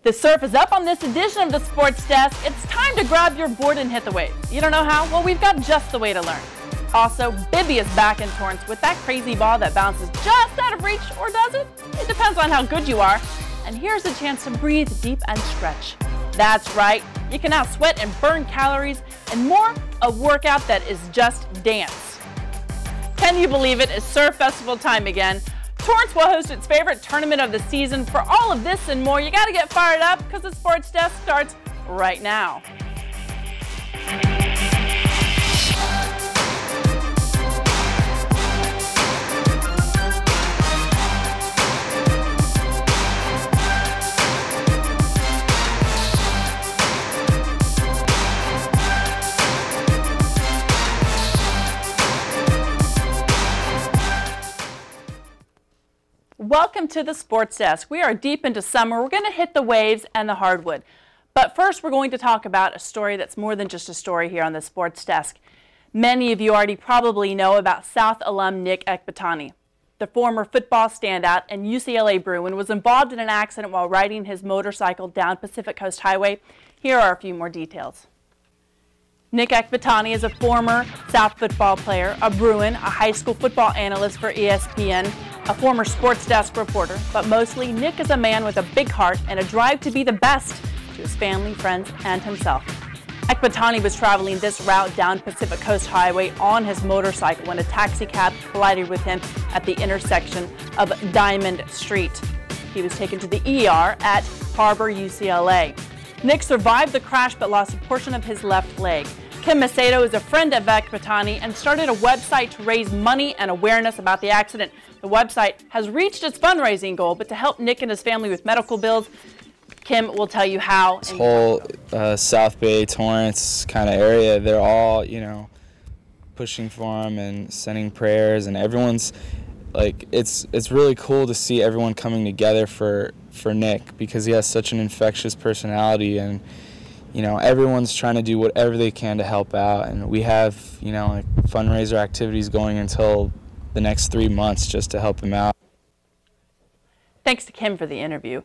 The surf is up on this edition of the Sports Desk. It's time to grab your board and hit the waves. You don't know how? Well, we've got just the way to learn. Also, Bibby is back in Torrance with that crazy ball that bounces just out of reach, or does it? It depends on how good you are. And here's a chance to breathe deep and stretch. That's right, you can now sweat and burn calories and more, a workout that is just dance. Can you believe it? It's Surf Festival time again. Torrance will host its favorite tournament of the season. For all of this and more, you got to get fired up because the Sports Desk starts right now. Welcome to the Sports Desk. We are deep into summer. We're going to hit the waves and the hardwood. But first, we're going to talk about a story that's more than just a story here on the Sports Desk. Many of you already probably know about South alum Nick Ekbatani. The former football standout and UCLA Bruin was involved in an accident while riding his motorcycle down Pacific Coast Highway. Here are a few more details. Nick Ekbatani is a former South football player, a Bruin, a high school football analyst for ESPN, a former Sports Desk reporter, but mostly Nick is a man with a big heart and a drive to be the best to his family, friends, and himself. Ekbatani was traveling this route down Pacific Coast Highway on his motorcycle when a taxi cab collided with him at the intersection of Diamond Street. He was taken to the ER at Harbor, UCLA. Nick survived the crash but lost a portion of his left leg. Kim Macedo is a friend of Ekbatani and started a website to raise money and awareness about the accident. The website has reached its fundraising goal, but to help Nick and his family with medical bills, Kim will tell you how. This whole South Bay, Torrance kind of area, they're all, pushing for him and sending prayers, and everyone's like, it's really cool to see everyone coming together for Nick because he has such an infectious personality, and everyone's trying to do whatever they can to help out, and we have like fundraiser activities going until the next 3 months just to help him out. Thanks to Kim for the interview.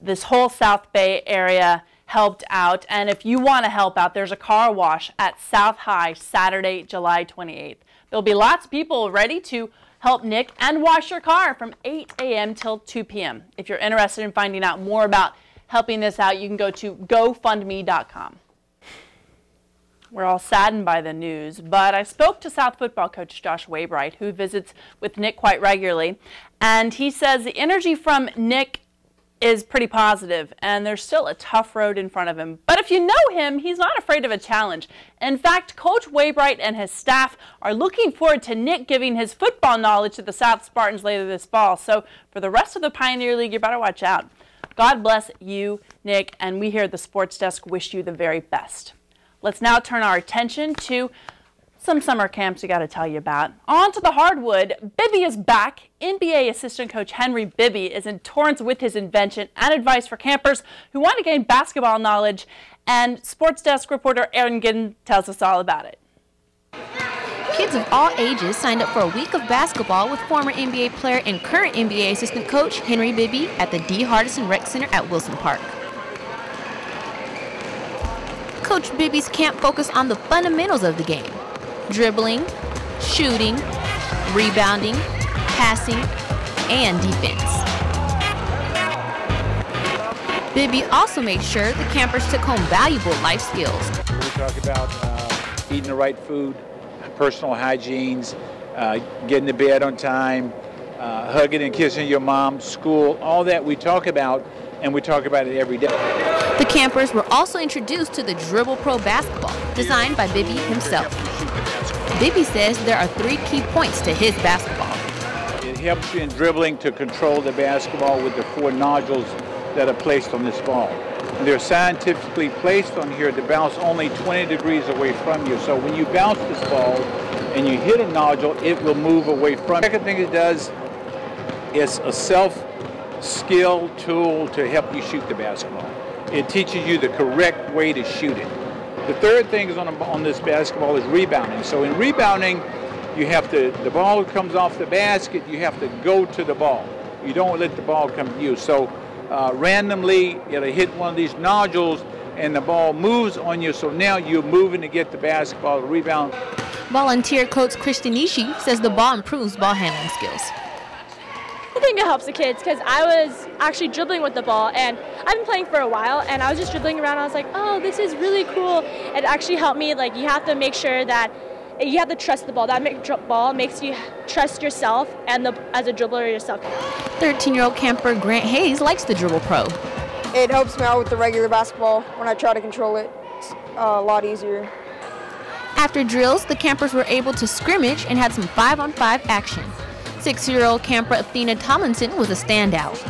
This whole South Bay area helped out, and if you want to help out, there's a car wash at South High Saturday, July 28th. There'll be lots of people ready to help Nick and wash your car from 8 a.m. till 2 p.m. If you're interested in finding out more about helping this out, you can go to GoFundMe.com. We're all saddened by the news, but I spoke to South football coach Josh Waybright, who visits with Nick quite regularly, and he says the energy from Nick is pretty positive, and there's still a tough road in front of him. But if you know him, he's not afraid of a challenge. In fact, Coach Waybright and his staff are looking forward to Nick giving his football knowledge to the South Spartans later this fall. So for the rest of the Pioneer League, you better watch out. God bless you, Nick, and we here at the Sports Desk wish you the very best. Let's now turn our attention to some summer camps we got to tell you about. On to the hardwood. Bibby is back. NBA assistant coach Henry Bibby is in Torrance with his invention and advice for campers who want to gain basketball knowledge. And Sports Desk reporter Aaron Giddens tells us all about it. Kids of all ages signed up for a week of basketball with former NBA player and current NBA assistant coach Henry Bibby at the D. Hardison Rec Center at Wilson Park. Coach Bibby's camp focused on the fundamentals of the game: dribbling, shooting, rebounding, passing, and defense. Bibby also made sure the campers took home valuable life skills. We talk about eating the right food, personal hygienes, getting to bed on time, hugging and kissing your mom, school, all that we talk about, and we talk about it every day. The campers were also introduced to the Dribble Pro basketball, designed by Bibby himself. Bibby says there are 3 key points to his basketball. It helps you in dribbling to control the basketball with the 4 nodules that are placed on this ball. And they're scientifically placed on here to bounce only 20 degrees away from you. So when you bounce this ball and you hit a nodule, it will move away from you. The second thing it does is a self-skill tool to help you shoot the basketball. It teaches you the correct way to shoot it. The third thing is on this basketball is rebounding. So in rebounding, you have to, the ball comes off the basket, you have to go to the ball. You don't let the ball come to you. So randomly, it'll hit one of these nodules and the ball moves on you, so now you're moving to get the basketball, the rebound. Volunteer coach Christian Nishi says the ball improves ball handling skills. I think it helps the kids because I was actually dribbling with the ball, and I've been playing for a while, and I was just dribbling around. I was like, oh, this is really cool. It actually helped me. Like, you have to make sure that you have to trust the ball. That ball makes you trust yourself and as a dribbler yourself. 13-year-old camper Grant Hayes likes the Dribble Pro. It helps me out with the regular basketball. When I try to control it, it's a lot easier. After drills, the campers were able to scrimmage and had some 5-on-5 action. 6-year-old camper Athena Tomlinson was a standout.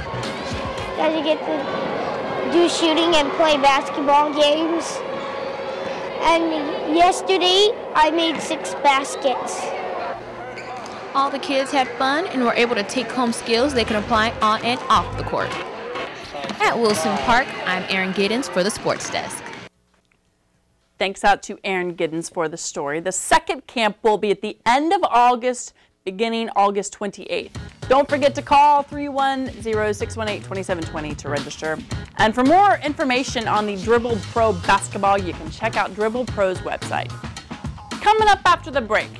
You get to do shooting and play basketball games. And yesterday, I made 6 baskets. All the kids had fun and were able to take home skills they could apply on and off the court. At Wilson Park, I'm Erin Giddens for the Sports Desk. Thanks out to Erin Giddens for the story. The second camp will be at the end of August, beginning August 28th. Don't forget to call 310-618-2720 to register. And for more information on the Dribble Pro basketball, you can check out Dribble Pro's website. Coming up after the break,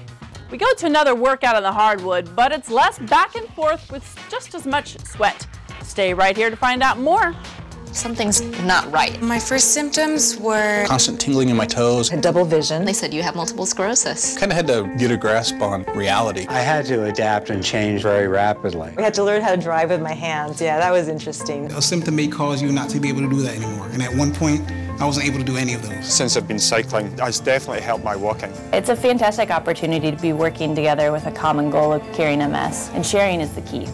we go to another workout on the hardwood, but it's less back and forth with just as much sweat. Stay right here to find out more. Something's not right. My first symptoms were constant tingling in my toes. Had double vision. They said you have multiple sclerosis. Kind of had to get a grasp on reality. I had to adapt and change very rapidly. I had to learn how to drive with my hands. Yeah, that was interesting. A symptom may cause you not to be able to do that anymore. And at one point, I wasn't able to do any of those. Since I've been cycling, it's definitely helped my walking. It's a fantastic opportunity to be working together with a common goal of curing MS, and sharing is the key.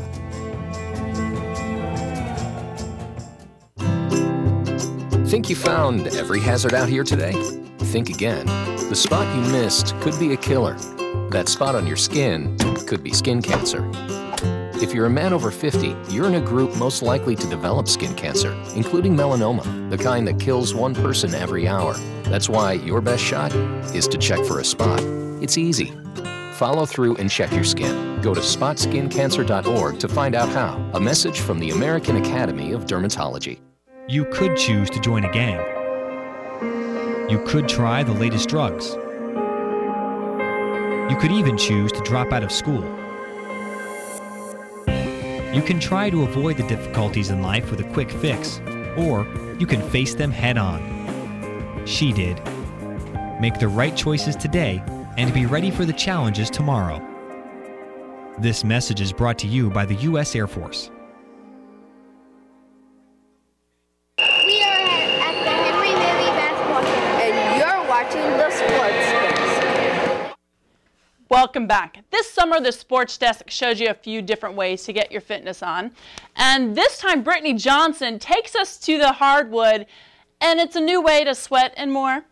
Think you found every hazard out here today? Think again. The spot you missed could be a killer. That spot on your skin could be skin cancer. If you're a man over 50, you're in a group most likely to develop skin cancer, including melanoma, the kind that kills one person every hour. That's why your best shot is to check for a spot. It's easy. Follow through and check your skin. Go to spotskincancer.org to find out how. A message from the American Academy of Dermatology. You could choose to join a gang. You could try the latest drugs. You could even choose to drop out of school. You can try to avoid the difficulties in life with a quick fix, or you can face them head on. She did. Make the right choices today and be ready for the challenges tomorrow. This message is brought to you by the U.S. Air Force. Welcome back. This summer, the Sports Desk shows you a few different ways to get your fitness on. And this time, Brittany Johnson takes us to the hardwood, and it's a new way to sweat and more.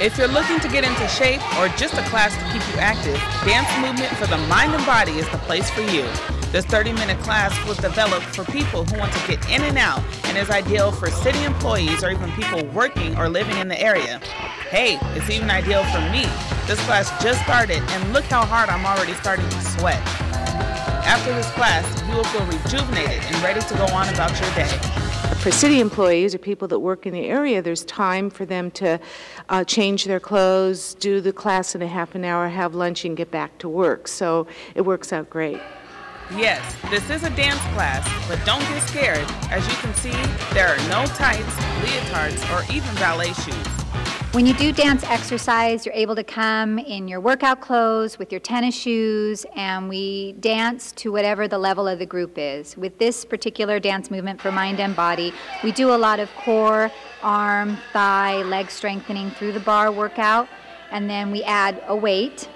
If you're looking to get into shape or just a class to keep you active, Dance Movement for the Mind and Body is the place for you. This 30-minute class was developed for people who want to get in and out and is ideal for city employees or even people working or living in the area. Hey, it's even ideal for me. This class just started and look how hard I'm already starting to sweat. After this class, you will feel rejuvenated and ready to go on about your day. For city employees or people that work in the area, there's time for them to change their clothes, do the class in a half an hour, have lunch, and get back to work. So it works out great. Yes, this is a dance class, but don't get scared. As you can see, there are no tights, leotards, or even ballet shoes. When you do dance exercise, you're able to come in your workout clothes with your tennis shoes, and we dance to whatever the level of the group is. With this particular dance movement for mind and body, we do a lot of core, arm, thigh, leg strengthening through the bar workout, and then we add a weight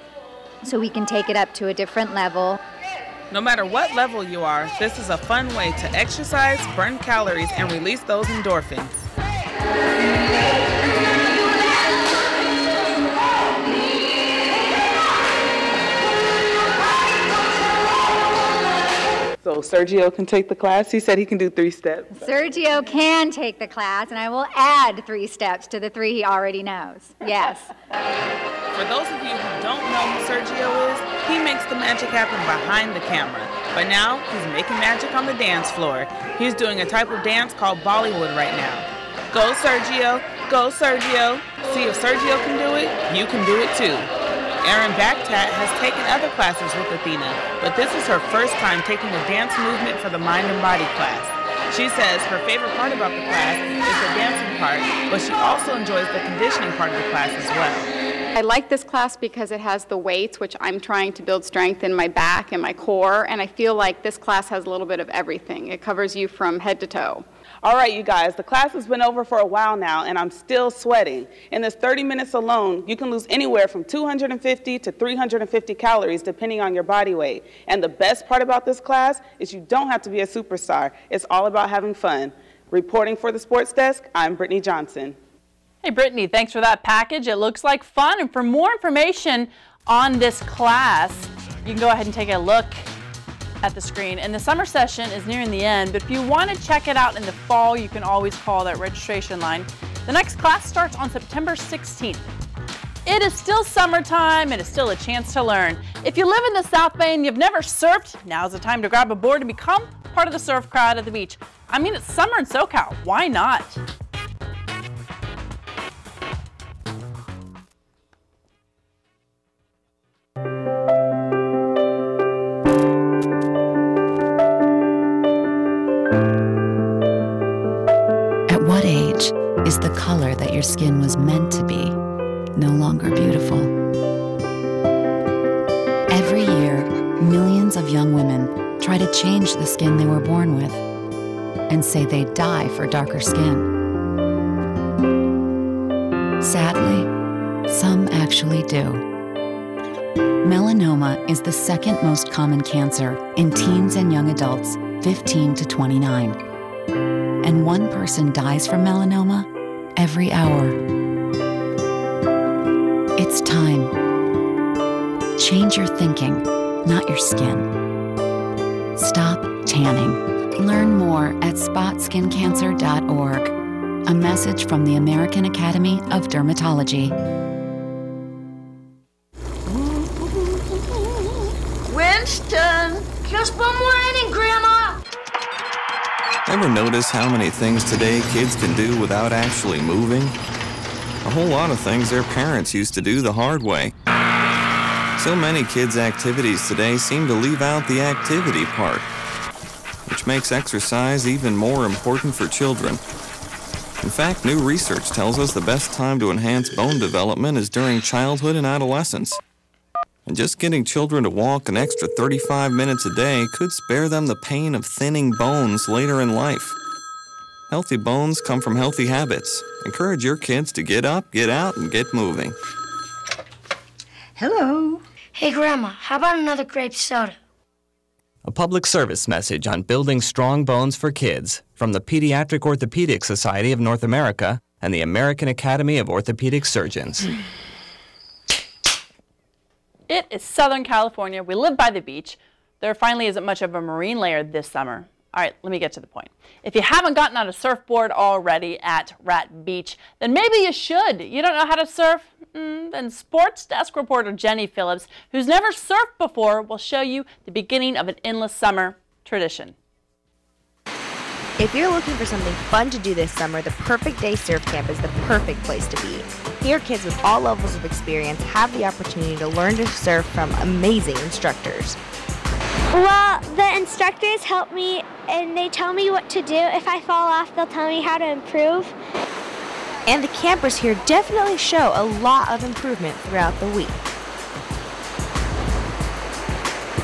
so we can take it up to a different level. No matter what level you are, this is a fun way to exercise, burn calories, and release those endorphins. So Sergio can take the class. He said he can do 3 steps. Sergio can take the class, and I will add 3 steps to the 3 he already knows. Yes. For those of you who don't know who Sergio is, he makes the magic happen behind the camera. But now, he's making magic on the dance floor. He's doing a type of dance called Bollywood right now. Go Sergio, go Sergio. See if Sergio can do it, you can do it too. Erin Backtat has taken other classes with Athena, but this is her first time taking a dance movement for the mind and body class. She says her favorite part about the class is the dancing part, but she also enjoys the conditioning part of the class as well. I like this class because it has the weights, which I'm trying to build strength in my back and my core, and I feel like this class has a little bit of everything. It covers you from head to toe. All right, you guys, the class has been over for a while now, and I'm still sweating. In this 30 minutes alone, you can lose anywhere from 250 to 350 calories, depending on your body weight. And the best part about this class is you don't have to be a superstar. It's all about having fun. Reporting for the Sports Desk, I'm Brittany Johnson. Hey, Brittany, thanks for that package. It looks like fun. And for more information on this class, you can go ahead and take a look at the screen. And the summer session is nearing the end, but if you want to check it out in the fall, you can always call that registration line. The next class starts on September 16th. It is still summertime and it's still a chance to learn. If you live in the South Bay and you've never surfed, now's the time to grab a board and become part of the surf crowd at the beach. I mean, it's summer in SoCal. Why not? Is the color that your skin was meant to be no longer beautiful? Every year, millions of young women try to change the skin they were born with and say they'd die for darker skin. Sadly, some actually do. Melanoma is the second most common cancer in teens and young adults 15 to 29. And one person dies from melanoma every hour. It's time. Change your thinking, not your skin. Stop tanning. Learn more at spotskincancer.org. A message from the American Academy of Dermatology. Winston, just one more inning, Grandma. Ever notice how many things today kids can do without actually moving? A whole lot of things their parents used to do the hard way. So many kids' activities today seem to leave out the activity part, which makes exercise even more important for children. In fact, new research tells us the best time to enhance bone development is during childhood and adolescence. And just getting children to walk an extra 35 minutes a day could spare them the pain of thinning bones later in life. Healthy bones come from healthy habits. Encourage your kids to get up, get out, and get moving. Hello. Hey, Grandma, how about another grape soda? A public service message on building strong bones for kids from the Pediatric Orthopedic Society of North America and the American Academy of Orthopedic Surgeons. It is Southern California. We live by the beach. There finally isn't much of a marine layer this summer. All right, let me get to the point. If you haven't gotten on a surfboard already at Rat Beach, then maybe you should. You don't know how to surf? Then Sports Desk reporter Jenny Phillips, who's never surfed before, will show you the beginning of an endless summer tradition. If you're looking for something fun to do this summer, the Perfect Day Surf Camp is the perfect place to be. Here, kids with all levels of experience have the opportunity to learn to surf from amazing instructors. Well, the instructors help me and they tell me what to do. If I fall off, they'll tell me how to improve. And the campers here definitely show a lot of improvement throughout the week.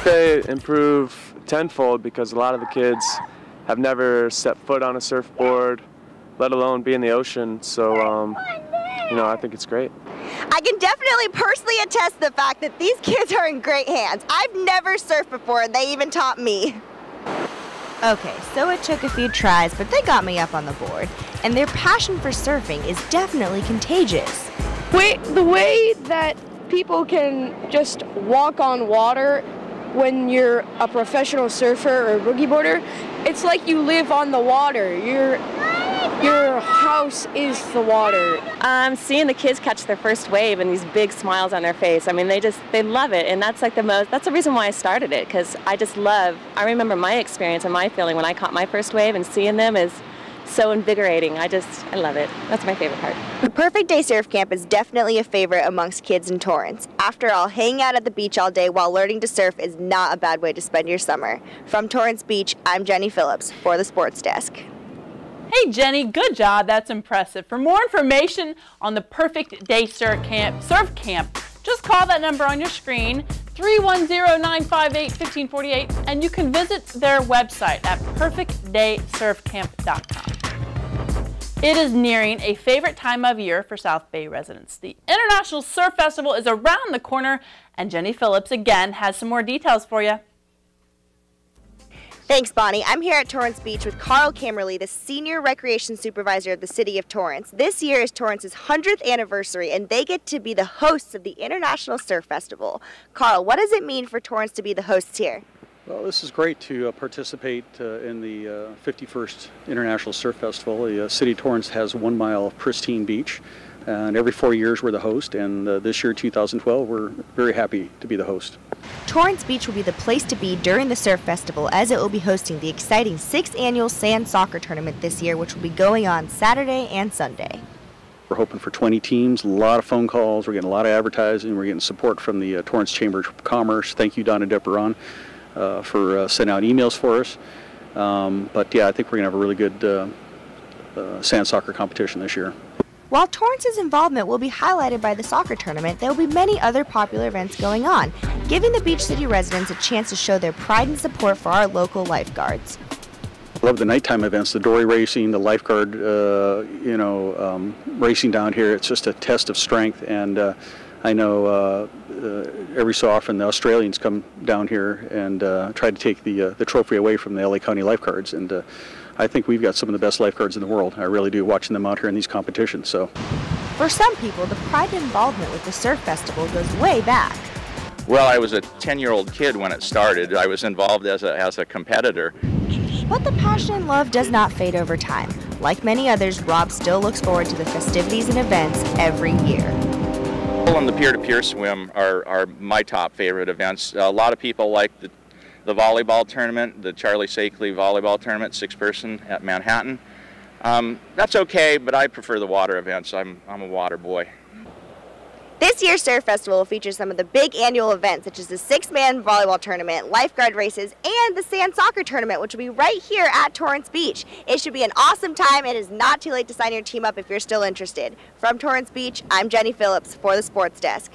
They improve tenfold because a lot of the kids have never set foot on a surfboard, let alone be in the ocean. So, I think it's great. I can definitely personally attest to the fact that these kids are in great hands. I've never surfed before, and they even taught me. Okay, so it took a few tries, but they got me up on the board. And their passion for surfing is definitely contagious. The way that people can just walk on water when you're a professional surfer or boogie boarder, it's like you live on the water. Your house is the water. Seeing the kids catch their first wave and these big smiles on their face. I mean, they love it, and that's like that's the reason why I started it, because I remember my experience and my feeling when I caught my first wave, and seeing them is so invigorating. I love it. That's my favorite part. The Perfect Day Surf Camp is definitely a favorite amongst kids in Torrance. After all, hanging out at the beach all day while learning to surf is not a bad way to spend your summer. From Torrance Beach, I'm Jenny Phillips for the Sports Desk. Hey Jenny, good job. That's impressive. For more information on the Perfect Day Surf Camp, just call that number on your screen, 310-958-1548, and you can visit their website at perfectdaysurfcamp.com. It is nearing a favorite time of year for South Bay residents. The International Surf Festival is around the corner, and Jenny Phillips again has some more details for you. Thanks, Bonnie. I'm here at Torrance Beach with Carl Kammerly, the Senior Recreation Supervisor of the City of Torrance. This year is Torrance's 100th anniversary, and they get to be the hosts of the International Surf Festival. Carl, what does it mean for Torrance to be the hosts here? Well, this is great to participate in the 51st International Surf Festival. The City of Torrance has 1 mile of pristine beach, and every 4 years we're the host, and this year, 2012, we're very happy to be the host. Torrance Beach will be the place to be during the Surf Festival, as it will be hosting the exciting 6th annual sand soccer tournament this year, which will be going on Saturday and Sunday. We're hoping for 20 teams, a lot of phone calls, we're getting a lot of advertising, we're getting support from the Torrance Chamber of Commerce. Thank you, Donna Deperon, for sending out emails for us. But yeah, I think we're going to have a really good sand soccer competition this year. While Torrance's involvement will be highlighted by the soccer tournament, there will be many other popular events going on, giving the Beach City residents a chance to show their pride and support for our local lifeguards. I love the nighttime events, the dory racing, the lifeguard, racing down here. It's just a test of strength, and I know every so often the Australians come down here and try to take the trophy away from the LA County lifeguards, and I think we've got some of the best lifeguards in the world. I really do, watching them out here in these competitions. So, for some people, the pride and involvement with the Surf Festival goes way back. Well, I was a 10-year-old kid when it started. I was involved as a competitor. But the passion and love does not fade over time. Like many others, Rob still looks forward to the festivities and events every year. And the peer-to-peer swim are my top favorite events. A lot of people like the volleyball tournament, the Charlie Sakely volleyball tournament, 6-person at Manhattan. That's okay, but I prefer the water events. I'm a water boy. This year's Surf Festival will feature some of the big annual events, such as the 6-man volleyball tournament, lifeguard races, and the sand soccer tournament, which will be right here at Torrance Beach. It should be an awesome time. It is not too late to sign your team up if you're still interested. From Torrance Beach, I'm Jenny Phillips for the Sports Desk.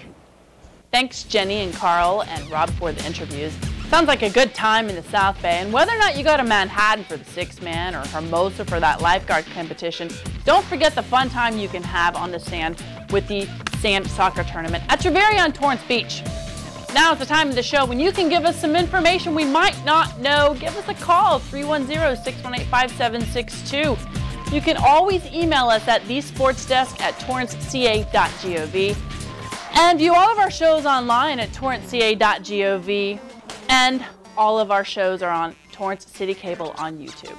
Thanks, Jenny and Carl and Rob, for the interviews. Sounds like a good time in the South Bay, and whether or not you go to Manhattan for the 6-man or Hermosa for that lifeguard competition, don't forget the fun time you can have on the sand with the sand soccer tournament at your very own Torrance Beach. Now is the time of the show when you can give us some information we might not know. Give us a call, 310-618-5762. You can always email us at thesportsdesk@torranceca.gov, and view all of our shows online at torranceca.gov. And all of our shows are on Torrance City Cable on YouTube.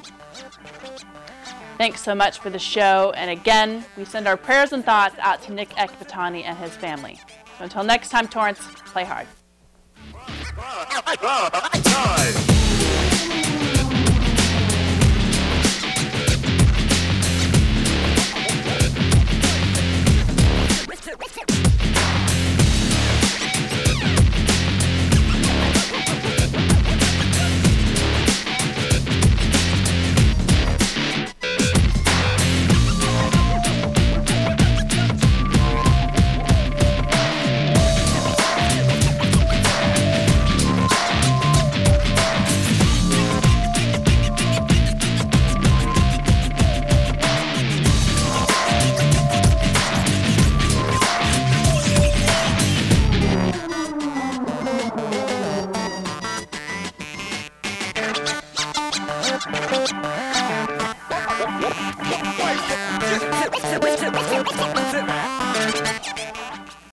Thanks so much for the show. And again, we send our prayers and thoughts out to Nick Ekbatani and his family. So until next time, Torrance, play hard. Wait.